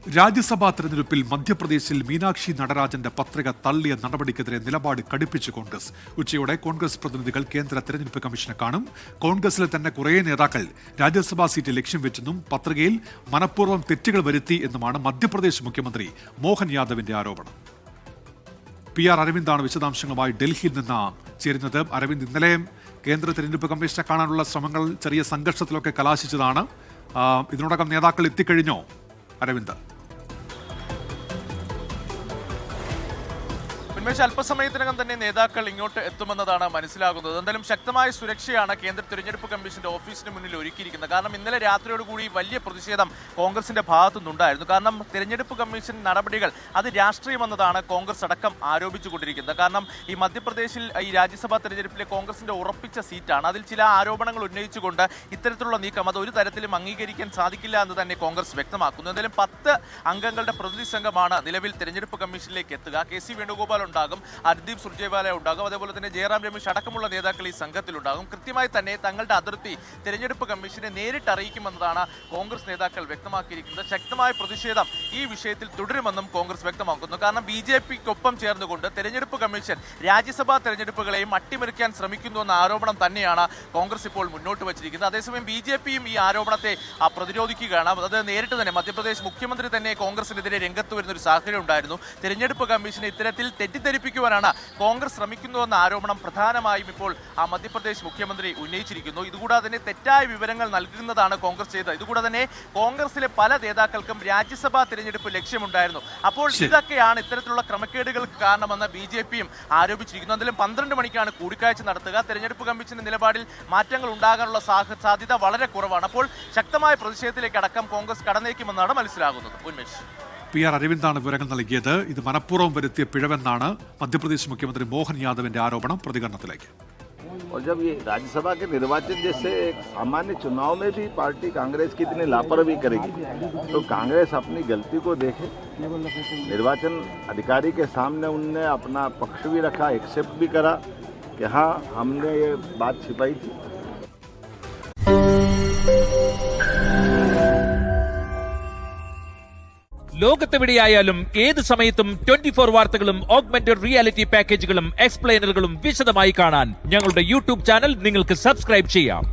രാജ്യസഭാ തെരഞ്ഞെടുപ്പിൽ മധ്യപ്രദേശിൽ മീനാക്ഷി നടരാജന്റെ പത്രിക തള്ളിയ നടപടിക്കെതിരെ നിലപാട് കടുപ്പിച്ച് കോൺഗ്രസ്. ഉച്ചയോടെ കോൺഗ്രസ് പ്രതിനിധികൾ കേന്ദ്ര തെരഞ്ഞെടുപ്പ് കമ്മീഷനെ കാണും. കോൺഗ്രസിലെ തന്നെ കുറേ നേതാക്കൾ രാജ്യസഭാ സീറ്റ് ലക്ഷ്യം വെച്ചെന്നും പത്രികയിൽ മനഃപൂർവ്വം തെറ്റുകൾ വരുത്തി എന്നുമാണ് മധ്യപ്രദേശ് മുഖ്യമന്ത്രി മോഹൻ യാദവിന്റെ ആരോപണം. PR അരവിന്ദാണ് വിശദാംശങ്ങളുമായി ഡൽഹിയിൽ നിന്ന് ചേരുന്നത്. അരവിന്ദ്, ഇന്നലെ കേന്ദ്ര തെരഞ്ഞെടുപ്പ് കമ്മീഷനെ കാണാനുള്ള ശ്രമങ്ങൾ ചെറിയ സംഘർഷത്തിലൊക്കെ കലാശിച്ചതാണ്. ഇതിനോടകം നേതാക്കൾ എത്തിക്കഴിഞ്ഞോ അരവിന്ദ്? അല്പസമയത്തിനകം തന്നെ നേതാക്കൾ ഇങ്ങോട്ട് എത്തുമെന്നതാണ് മനസ്സിലാകുന്നത്. എന്തായാലും ശക്തമായ സുരക്ഷയാണ് കേന്ദ്ര തെരഞ്ഞെടുപ്പ് കമ്മീഷന്റെ ഓഫീസിന് മുന്നിൽ ഒരുക്കിയിരിക്കുന്നത്. കാരണം ഇന്നലെ രാത്രിയോടുകൂടി വലിയ പ്രതിഷേധം കോൺഗ്രസിന്റെ ഭാഗത്തുനിന്നുണ്ടായിരുന്നു. കാരണം തെരഞ്ഞെടുപ്പ് കമ്മീഷൻ നടപടികൾ അത് രാഷ്ട്രീയമെന്നതാണ് കോൺഗ്രസ് അടക്കം ആരോപിച്ചുകൊണ്ടിരിക്കുന്നത്. കാരണം ഈ മധ്യപ്രദേശിൽ ഈ രാജ്യസഭാ തെരഞ്ഞെടുപ്പിലെ കോൺഗ്രസിന്റെ ഉറപ്പിച്ച സീറ്റാണ്. അതിൽ ചില ആരോപണങ്ങൾ ഉന്നയിച്ചുകൊണ്ട് ഇത്തരത്തിലുള്ള നീക്കം അത് ഒരു തരത്തിലും അംഗീകരിക്കാൻ സാധിക്കില്ല എന്ന് തന്നെ കോൺഗ്രസ് വ്യക്തമാക്കുന്നു. എന്തായാലും 10 അംഗങ്ങളുടെ പ്രതിനിധി സംഘമാണ് നിലവിൽ തെരഞ്ഞെടുപ്പ് കമ്മീഷനിലേക്ക് എത്തുക. KC വേണുഗോപാൽ ഉണ്ടാകും, ഹർദീപ് സുർജേവാല ഉണ്ടാകും, അതേപോലെ തന്നെ ജയറാം രമേശ് അടക്കമുള്ള നേതാക്കൾ ഈ സംഘത്തിലുണ്ടാകും. കൃത്യമായി തന്നെ തങ്ങളുടെ അതിർത്തി തെരഞ്ഞെടുപ്പ് കമ്മീഷനെ നേരിട്ട് അറിയിക്കുമെന്നതാണ് കോൺഗ്രസ് നേതാക്കൾ വ്യക്തമാക്കിയിരിക്കുന്നത്. ശക്തമായ പ്രതിഷേധം ഈ വിഷയത്തിൽ തുടരുമെന്നും കോൺഗ്രസ് വ്യക്തമാക്കുന്നു. കാരണം BJPക്കൊപ്പം ചേർന്നുകൊണ്ട് തെരഞ്ഞെടുപ്പ് കമ്മീഷൻ രാജ്യസഭാ തെരഞ്ഞെടുപ്പുകളെയും അട്ടിമറിക്കാൻ ശ്രമിക്കുന്നുവെന്ന ആരോപണം തന്നെയാണ് കോൺഗ്രസ് ഇപ്പോൾ മുന്നോട്ട് വച്ചിരിക്കുന്നത്. അതേസമയം BJPയും ഈ ആരോപണത്തെ പ്രതിരോധിക്കുകയാണ്. അത് നേരിട്ട് തന്നെ മധ്യപ്രദേശ് മുഖ്യമന്ത്രി തന്നെ കോൺഗ്രസിനെതിരെ രംഗത്ത് വരുന്ന ഒരു സാഹചര്യം ഉണ്ടായിരുന്നു. തെരഞ്ഞെടുപ്പ് കമ്മീഷനെ ഇത്തരത്തിൽ തെറ്റിദ്ധരിപ്പിക്കുവാനാണ് കോൺഗ്രസ് ശ്രമിക്കുന്നുവെന്ന ആരോപണം പ്രധാനമായും ഇപ്പോൾ മധ്യപ്രദേശ് മുഖ്യമന്ത്രി ഉന്നയിച്ചിരിക്കുന്നു. ഇതുകൂടാതെ തന്നെ തെറ്റായ വിവരങ്ങൾ നൽകുന്നതാണ് കോൺഗ്രസ് ചെയ്തത്. ഇതുകൂടാതെ തന്നെ കോൺഗ്രസിലെ പല നേതാക്കൾക്കും രാജ്യസഭാ തെരഞ്ഞെടുപ്പ് ലക്ഷ്യമുണ്ടായിരുന്നു. അപ്പോൾ ഇതൊക്കെയാണ് ഇത്തരത്തിലുള്ള ക്രമക്കേടുകൾക്ക് കാരണമെന്ന് BJPയും ആരോപിച്ചിരിക്കുന്നു. എന്തായാലും 12 മണിക്കാണ് കൂടിക്കാഴ്ച നടത്തുക. തെരഞ്ഞെടുപ്പ് കമ്മീഷന്റെ നിലപാടിൽ മാറ്റങ്ങൾ ഉണ്ടാകാനുള്ള സാധ്യത വളരെ കുറവാണ്. അപ്പോൾ ശക്തമായ പ്രതിഷേധത്തിലേക്ക് അടക്കം കോൺഗ്രസ് കടന്നേക്കുമെന്നാണ് മനസ്സിലാകുന്നത്. ഉന്മേഷ്, PR അരവിന്ദാണ് വിവരങ്ങൾ നൽകിയത്. ഇത് മനഃപൂർവ്വം വരുത്തിയ പിഴവെന്നാണ് മധ്യപ്രദേശ് മുഖ്യമന്ത്രി മോഹൻ യാദവിന്റെ ആരോപണം. പ്രതികരണത്തിലേക്ക്. और जब ये राज्यसभा के निर्वाचन जैसे सामान्य चुनाव में भी पार्टी कांग्रेस की इतनी लापरवाही करेगी तो कांग्रेस अपनी गलती को देखे. निर्वाचन अधिकारी के सामने उनने अपना पक्ष भी रखा, एक्सेप्ट भी करा कि हाँ हमने ये बात छिपाई थी. ലോകത്തെവിടെയായാലും ഏത് സമയത്തും 24 വാർത്തകളും ഓഗ്മെന്റഡ് റിയാലിറ്റി പാക്കേജുകളും എക്സ്പ്ലെയിനറുകളും വിശദമായി കാണാൻ ഞങ്ങളുടെ YouTube ചാനൽ നിങ്ങൾക്ക് സബ്സ്ക്രൈബ് ചെയ്യാം.